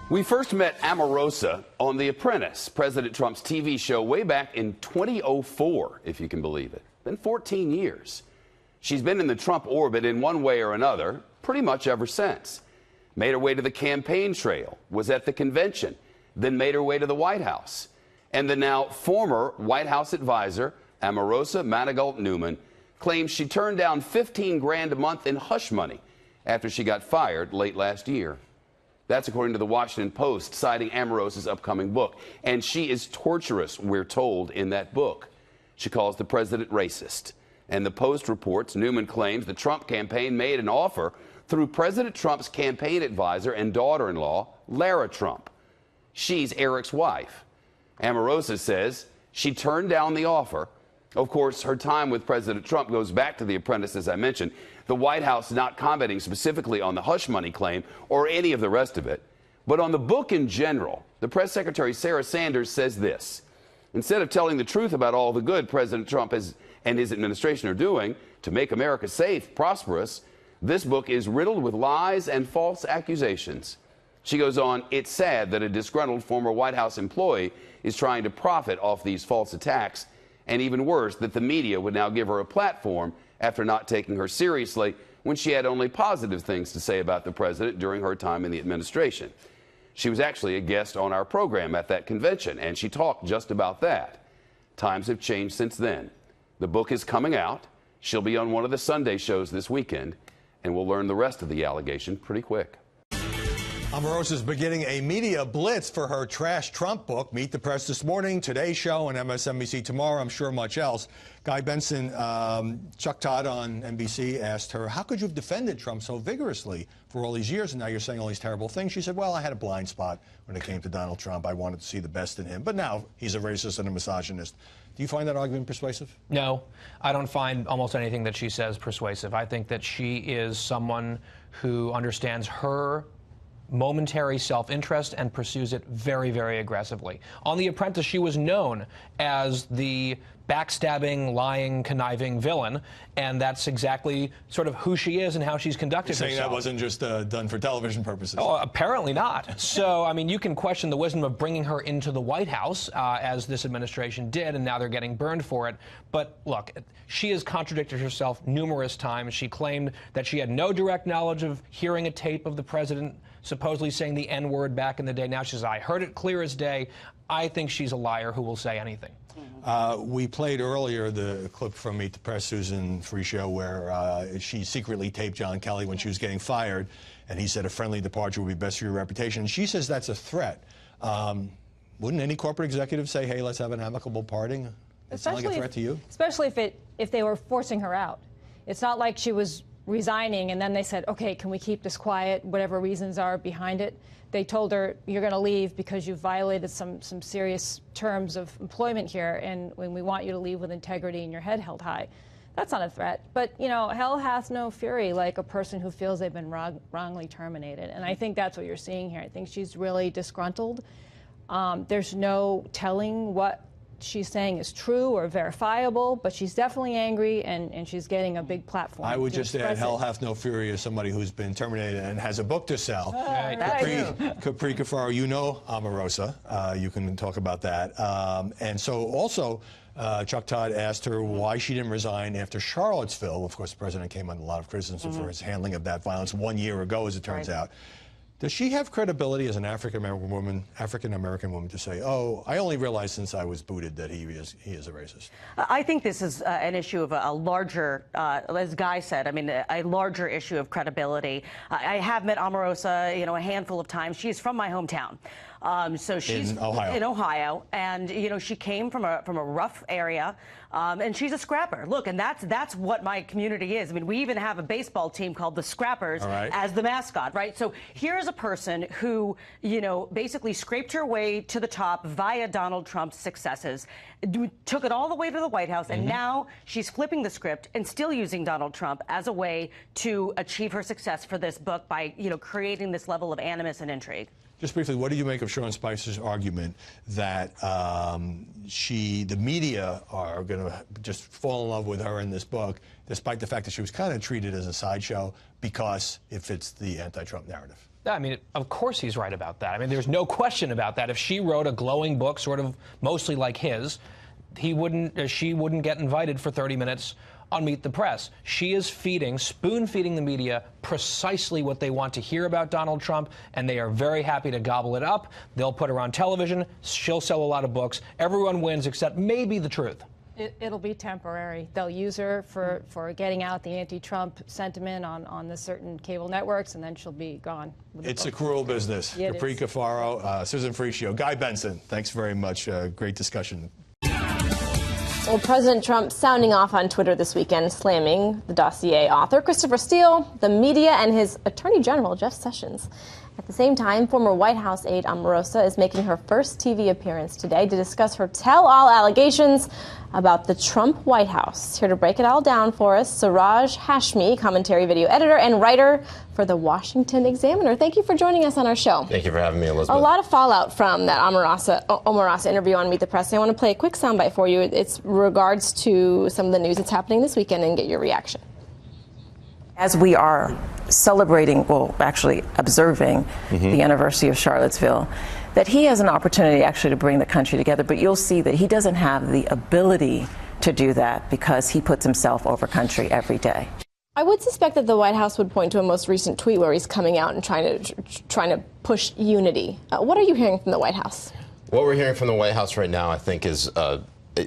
We first met Omarosa on The Apprentice, President Trump's TV show, way back in 2004, if you can believe it. Been 14 years. She's been in the Trump orbit in one way or another pretty much ever since. Made her way to the campaign trail, was at the convention, then made her way to the White House. And the now former White House advisor, Omarosa Manigault Newman, claims she turned down $15 grand a month in hush money after she got fired late last year. That's according to the Washington Post, citing Omarosa's upcoming book. And she is torturous, we're told, in that book. She calls the president racist. And the Post reports Newman claims the Trump campaign made an offer through President Trump's campaign advisor and daughter-in-law, Lara Trump. She's Eric's wife. Omarosa says she turned down the offer. Of course, her time with President Trump goes back to The Apprentice, as I mentioned. The White House not commenting specifically on the hush money claim or any of the rest of it. But on the book in general, the press secretary, Sarah Sanders, says this. Instead of telling the truth about all the good President Trump and his administration are doing to make America safe, prosperous, this book is riddled with lies and false accusations. She goes on, it's sad that a disgruntled former White House employee is trying to profit off these false attacks, and even worse, that the media would now give her a platform after not taking her seriously when she had only positive things to say about the president during her time in the administration. She was actually a guest on our program at that convention, and she talked just about that. Times have changed since then. The book is coming out. She'll be on one of the Sunday shows this weekend, and we'll learn the rest of the allegation pretty quick. Omarosa is beginning a media blitz for her Trash Trump book. Meet the Press this morning, Today's Show, and MSNBC tomorrow. I'm sure much else. Guy Benson, Chuck Todd on NBC asked her, how could you have defended Trump so vigorously for all these years, and now you're saying all these terrible things? She said, well, I had a blind spot when it came to Donald Trump. I wanted to see the best in him. But now he's a racist and a misogynist. Do you find that argument persuasive? No, I don't find almost anything that she says persuasive. I think that she is someone who understands her momentary self-interest and pursues it very, very aggressively. On The Apprentice, she was known as the backstabbing, lying, conniving villain, and that's exactly sort of who she is and how she's conducted herself. You're saying that wasn't just done for television purposes? Oh, apparently not. So, I mean, you can question the wisdom of bringing her into the White House, as this administration did, and now they're getting burned for it. But look, she has contradicted herself numerous times. She claimed that she had no direct knowledge of hearing a tape of the president supposedly saying the N-word back in the day. Now she says, I heard it clear as day. I think she's a liar who will say anything. We played earlier the clip from Meet the Press, Susan Free Show, where she secretly taped John Kelly when she was getting fired, and he said a friendly departure would be best for your reputation. And she says that's a threat. Wouldn't any corporate executive say, hey, let's have an amicable parting? It's not like a threat to you? Especially if they were forcing her out. It's not like she was resigning and then they said, okay, can we keep this quiet, whatever reasons are behind it. They told her, you're going to leave because you violated some serious terms of employment here, and when we want you to leave with integrity and your head held high. That's not a threat. But, you know, hell hath no fury like a person who feels they've been wrongly terminated. And I think that's what you're seeing here. I think she's really disgruntled. There's no telling what she's saying is true or verifiable, but she's definitely angry, and she's getting a big platform. I would just add, hell hath no fury as somebody who's been terminated and has a book to sell. Capri Cafaro, you know Omarosa. You can talk about that. And so also, Chuck Todd asked her why she didn't resign after Charlottesville. Of course, the president came under a lot of criticism for his handling of that violence 1 year ago, as it turns out. Does she have credibility as an African-American woman to say, oh, I only realized since I was booted that he is a racist? I think this is an issue of a larger, as Guy said, I mean, a larger issue of credibility. I have met Omarosa, you know, a handful of times. She's from my hometown. So she's in Ohio, and you know, she came from a rough area, and she's a scrapper. Look, and that's what my community is. I mean, we even have a baseball team called the Scrappers as the mascot, right? So here's a person who, you know, basically scraped her way to the top via Donald Trump's successes, took it all the way to the White House, and now she's flipping the script and still using Donald Trump as a way to achieve her success for this book by, you know, creating this level of animus and intrigue. Just briefly, what do you make of Sean Spicer's argument that the media are going to just fall in love with her in this book, despite the fact that she was kind of treated as a sideshow because it fits the anti-Trump narrative? I mean, of course he's right about that. I mean, there's no question about that. If she wrote a glowing book, sort of mostly like his, she wouldn't get invited for 30 minutes on Meet the Press. She is spoon-feeding the media precisely what they want to hear about Donald Trump, and they are very happy to gobble it up. They'll put her on television. She'll sell a lot of books. Everyone wins except maybe the truth. It'll be temporary. They'll use her for getting out the anti-Trump sentiment on the certain cable networks, and then she'll be gone. It's a cruel business. Yeah, Capri Cafaro, Susan Frischio, Guy Benson, thanks very much. Great discussion. Well, President Trump sounding off on Twitter this weekend, slamming the dossier author Christopher Steele, the media, and his Attorney General, Jeff Sessions. At the same time, former White House aide Omarosa is making her first TV appearance today to discuss her tell-all allegations about the Trump White House. Here to break it all down for us, Siraj Hashmi, commentary video editor and writer for The Washington Examiner. Thank you for joining us on our show. Thank you for having me, Elizabeth. A lot of fallout from that Omarosa interview on Meet the Press. I want to play a quick soundbite for you. It's regards to some of the news that's happening this weekend and get your reaction. As we are celebrating, well, actually observing the anniversary of Charlottesville, that he has an opportunity actually to bring the country together. But you'll see that he doesn't have the ability to do that because he puts himself over country every day. I would suspect that the White House would point to a most recent tweet where he's coming out and trying to push unity. What are you hearing from the White House? What we're hearing from the White House right now, I think, is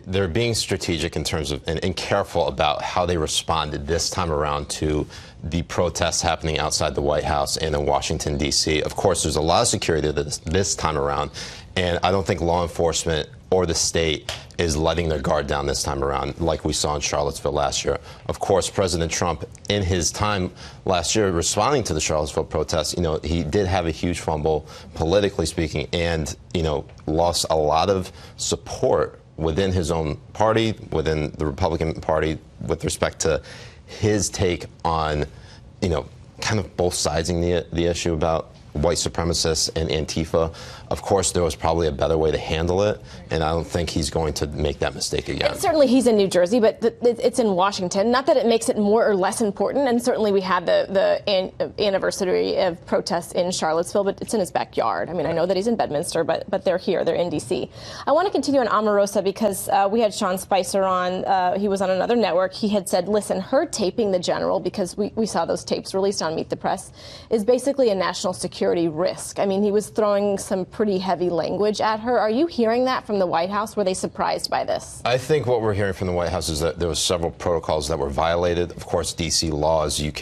they're being strategic in terms of and careful about how they responded this time around to the protests happening outside the White House and in Washington, D.C. Of course, there's a lot of security this time around, and I don't think law enforcement or the state is letting their guard down this time around like we saw in Charlottesville last year. Of course, President Trump, in his time last year responding to the Charlottesville protests, he did have a huge fumble, politically speaking, and, lost a lot of support within his own party, within the Republican Party, with respect to his take on, kind of both siding the issue about white supremacists and Antifa. Of course, there was probably a better way to handle it, and I don't think he's going to make that mistake again. And certainly he's in New Jersey, but it's in Washington. Not that it makes it more or less important, and certainly we had the anniversary of protests in Charlottesville, but it's in his backyard. I mean, I know that he's in Bedminster, but they're here. They're in D.C. I want to continue on Omarosa because we had Sean Spicer on. He was on another network. He had said, listen, her taping the general, because we saw those tapes released on Meet the Press, is basically a national security risk. I mean, he was throwing some pretty heavy language at her. Are you hearing that from the White House? Were they surprised by this? I think what we're hearing from the White House is that there were several protocols that were violated. Of course, D.C. laws, you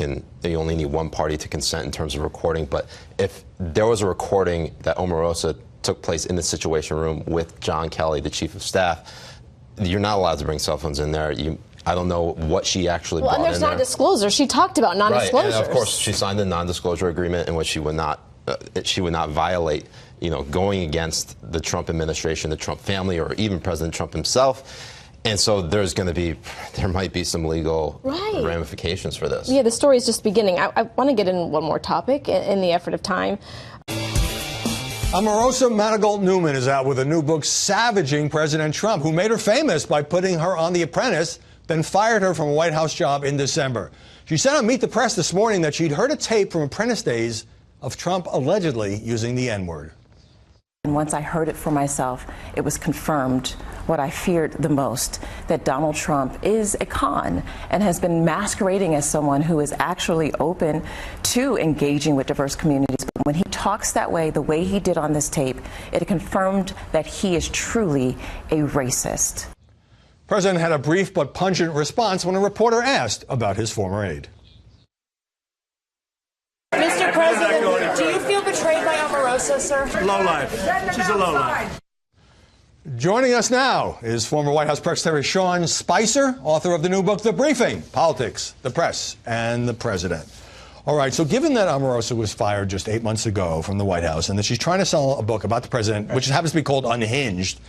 only need one party to consent in terms of recording. But if there was a recording that Omarosa took place in the Situation Room with John Kelly, the chief of staff, you're not allowed to bring cell phones in there. I don't know what she actually brought in there. And there's non-disclosure. She talked about non-disclosures. Right, and of course, she signed a non-disclosure agreement in which she would not violate, going against the Trump administration, the Trump family, or even President Trump himself. And so there might be some legal ramifications for this. Yeah, the story is just beginning. I want to get in one more topic in the effort of time. Omarosa Manigault Newman is out with a new book savaging President Trump, who made her famous by putting her on The Apprentice, then fired her from a White House job in December. She said on Meet the Press this morning that she'd heard a tape from Apprentice days of Trump allegedly using the N-word. And once I heard it for myself, it was confirmed what I feared the most, that Donald Trump is a con and has been masquerading as someone who is actually open to engaging with diverse communities. But when he talks that way, the way he did on this tape, it confirmed that he is truly a racist. The president had a brief but pungent response when a reporter asked about his former aide. Mr. President, do you feel betrayed by Omarosa, sir? Lowlife. She's a lowlife. Joining us now is former White House Press Secretary Sean Spicer, author of the new book, The Briefing, Politics, the Press, and the President. All right, so given that Omarosa was fired just 8 months ago from the White House and that she's trying to sell a book about the president, which happens to be called Unhinged,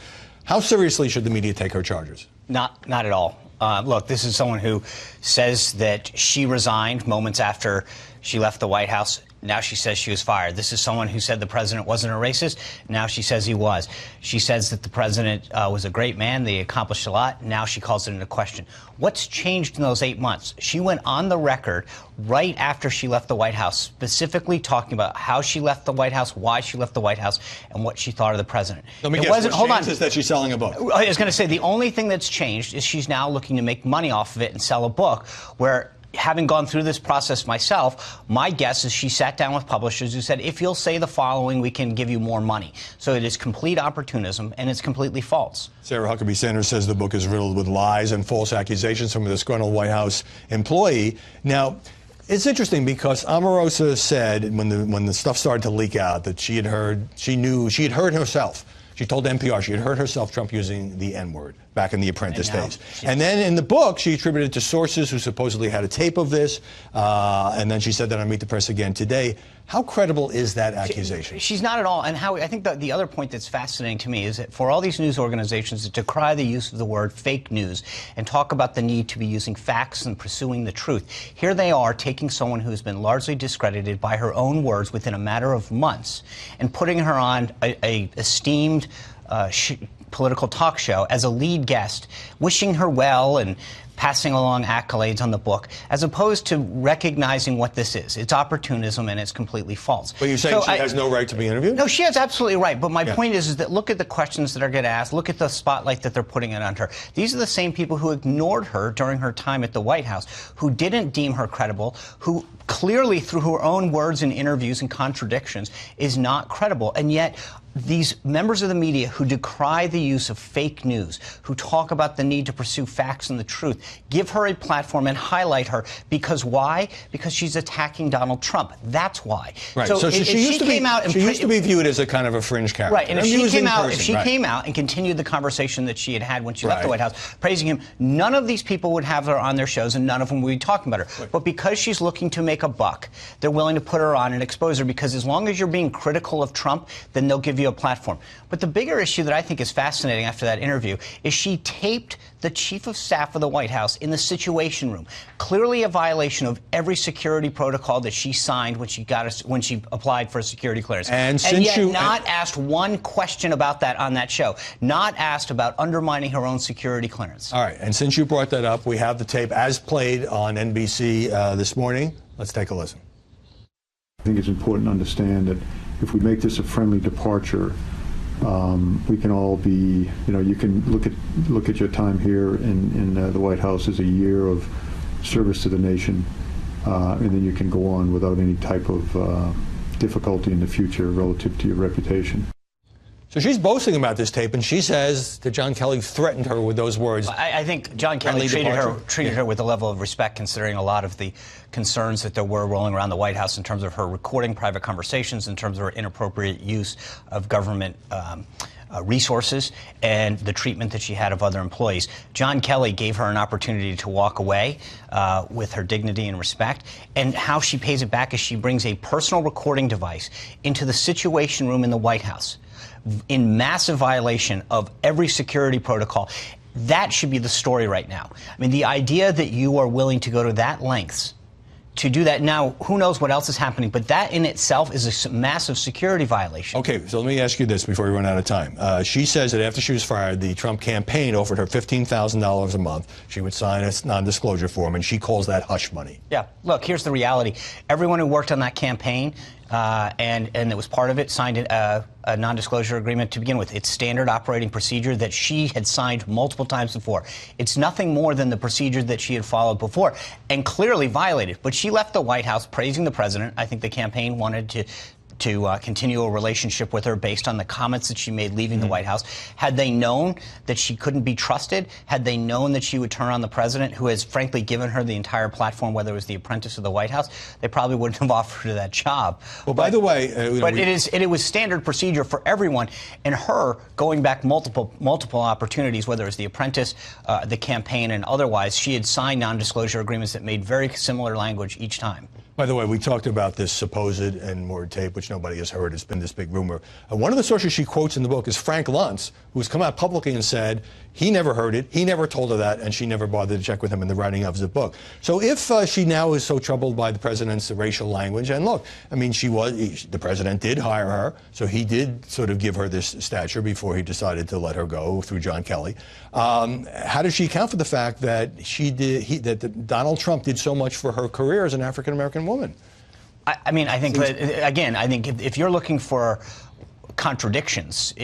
how seriously should the media take her charges? Not at all. Look, this is someone who says that she resigned moments after she left the White House. Now she says she was fired. This is someone who said the president wasn't a racist. Now she says he was. She says that the president was a great man. They accomplished a lot. Now she calls it into question. What's changed in those 8 months? She went on the record right after she left the White House, specifically talking about how she left the White House, why she left the White House, and what she thought of the president. Let me guess, hold on. Is that she's selling a book? I was going to say the only thing that's changed is she's now looking to make money off of it and sell a book where, having gone through this process myself, my guess is she sat down with publishers who said, if you'll say the following, we can give you more money. So it is complete opportunism, and it's completely false. Sarah Huckabee Sanders says the book is riddled with lies and false accusations from a disgruntled White House employee. Now, it's interesting because Omarosa said when the stuff started to leak out that she had heard herself. She told NPR she had heard herself Trump using the N-word back in the Apprentice days. And then in the book, she attributed it to sources who supposedly had a tape of this. And then she said that on Meet the Press again today. How credible is that accusation? She's not at all. And Howie, I think the other point that's fascinating to me is that for all these news organizations to decry the use of the word fake news and talk about the need to be using facts and pursuing the truth, here they are taking someone who's been largely discredited by her own words within a matter of months and putting her on a esteemed political talk show as a lead guest, wishing her well and passing along accolades on the book, as opposed to recognizing what this is. It's opportunism, and it's completely false. But you're saying she has no right to be interviewed? No, she has absolutely right. But my point is that look at the questions that are getting asked. Look at the spotlight that they're putting it on her. These are the same people who ignored her during her time at the White House, who didn't deem her credible, who clearly, through her own words and interviews and contradictions, is not credible. And yet, these members of the media who decry the use of fake news, who talk about the need to pursue facts and the truth, give her a platform and highlight her. Because why? Because she's attacking Donald Trump. That's why. Right. So she used to be viewed as a kind of a fringe character. Right. And if she came out and continued the conversation that she had when she left the White House, praising him, none of these people would have her on their shows, and none of them would be talking about her. Right. But because she's looking to make a buck, they're willing to put her on and expose her, because as long as you're being critical of Trump, then they'll give you a platform. But the bigger issue that I think is fascinating after that interview is she taped the chief of staff of the White House in the Situation Room, clearly a violation of every security protocol that she signed when she applied for a security clearance. And yet not asked one question about that on that show, not asked about undermining her own security clearance. All right, and since you brought that up, we have the tape as played on NBC this morning. Let's take a listen. I think it's important to understand that if we make this a friendly departure, we can all be, you can look at your time here in the White House as a year of service to the nation, and then you can go on without any type of difficulty in the future relative to your reputation. So she's boasting about this tape, and she says that John Kelly threatened her with those words. I think John Kelly treated her with a level of respect, considering a lot of the concerns that there were rolling around the White House in terms of her recording private conversations, in terms of her inappropriate use of government resources, and the treatment that she had of other employees. John Kelly gave her an opportunity to walk away with her dignity and respect, and how she pays it back is she brings a personal recording device into the Situation Room in the White House, in massive violation of every security protocol. That should be the story right now. I mean, the idea that you are willing to go to that lengths to do that. Now, who knows what else is happening, but that in itself is a massive security violation. Okay, so let me ask you this before we run out of time. She says that after she was fired, the Trump campaign offered her $15,000 a month. She would sign a non-disclosure form, and she calls that hush money. Yeah, look, here's the reality. Everyone who worked on that campaign and that was part of it signed a non-disclosure agreement to begin with. It's standard operating procedure that she had signed multiple times before. It's nothing more than the procedure that she had followed before and clearly violated. But she left the White House praising the president. I think the campaign wanted to continue a relationship with her based on the comments that she made leaving the White House. Had they known that she couldn't be trusted, had they known that she would turn on the president, who has frankly given her the entire platform, whether it was The Apprentice or the White House, they probably wouldn't have offered her that job. Well, by the way, it was standard procedure for everyone, and her going back multiple opportunities, whether it was The Apprentice, the campaign, and otherwise, she had signed non-disclosure agreements that made very similar language each time. By the way, we talked about this supposed N-word tape, which nobody has heard. It's been this big rumor. One of the sources she quotes in the book is Frank Luntz, who's come out publicly and said He never heard it. He never told her that, and she never bothered to check with him in the writing of the book. So if she now is so troubled by the president's racial language, and look, I mean, the president did hire her, so he did sort of give her this stature before he decided to let her go through John Kelly. How does she account for the fact that that Donald Trump did so much for her career as an African American woman? I mean, I think that, again, I think if you're looking for contradictions,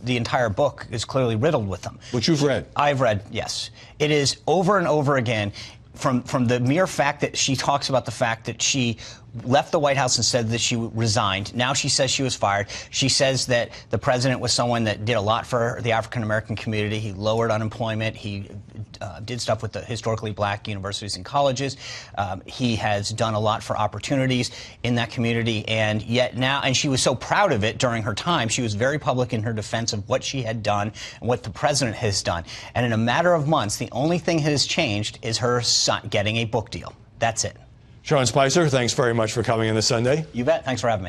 the entire book is clearly riddled with them. Which you've read. I've read, yes. It is over and over again, from the mere fact that she talks about the fact that she left the White House and said that she resigned. Now she says she was fired. She says that the president was someone that did a lot for the African American community. He lowered unemployment. He did stuff with the historically black universities and colleges. He has done a lot for opportunities in that community. And yet now, and she was so proud of it during her time, she was very public in her defense of what she had done and what the president has done. And in a matter of months, the only thing that has changed is her son getting a book deal. That's it. Sean Spicer, thanks very much for coming in this Sunday. You bet. Thanks for having me.